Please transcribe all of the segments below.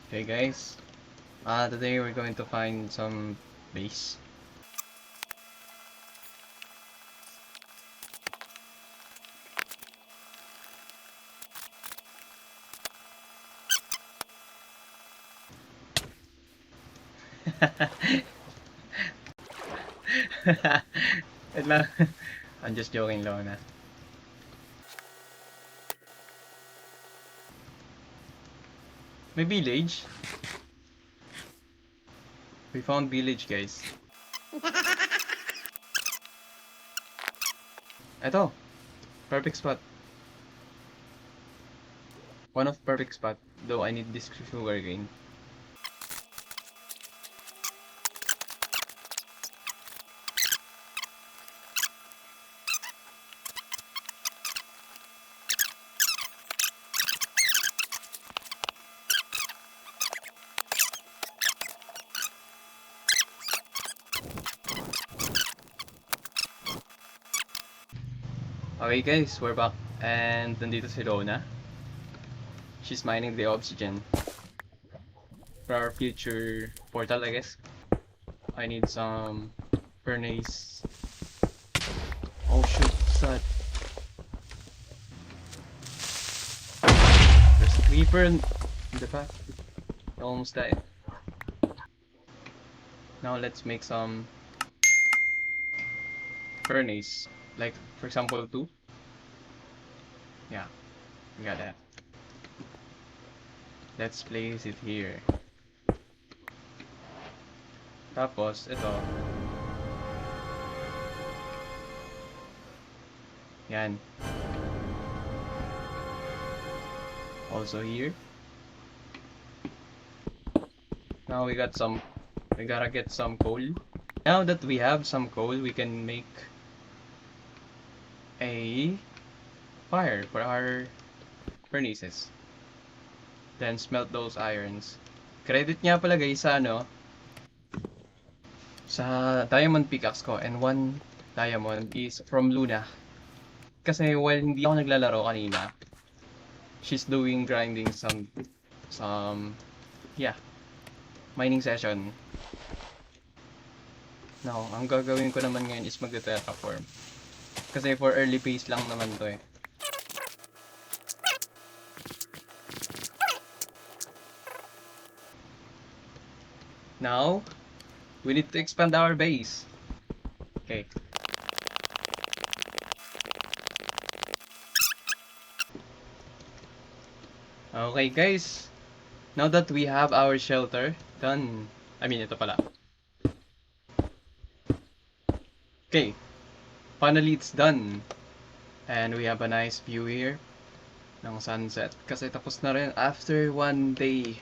Hey guys, today we're going to find some base. Wait lang. I'm just joking lang na. May village. We found village guys. Ito, perfect spot. One of perfect spot, though I need this sugar cane. Okay guys, we're back. And nandito si Rona. She's mining the oxygen for our future portal, I guess. I need some furnace. Oh shoot, what's that? There's a creeper in the back. I almost died. Now let's make some furnace. Like, for example, two. Yeah, we got that. Let's place it here. Tapos, ito. Yan. Also here. Now we gotta get some coal. Now that we have some coal, we can make a fire for our furnaces. Then smelt those irons. Credit niya pala guys sa diamond pickaxe ko, and one diamond is from Luna. Kasi while hindi ako naglalaro kanina, she's doing grinding some yeah, mining session. Now, ang gagawin ko naman ngayon is mag-terraform. Kasi for early phase lang naman to eh. Now, we need to expand our base. Okay. Okay guys, now that we have our shelter done, I mean ito pala. Okay, finally it's done. And we have a nice view here ng sunset. Kasi tapos na rin after one day.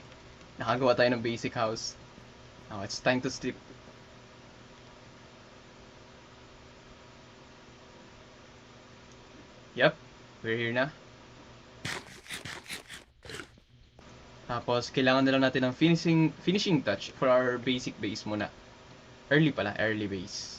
Nakagawa tayo ng basic house. Now it's time to sleep. Yep, we're here na. Tapos, kailangan na lang natin ng finishing touch for our basic base muna. Early base.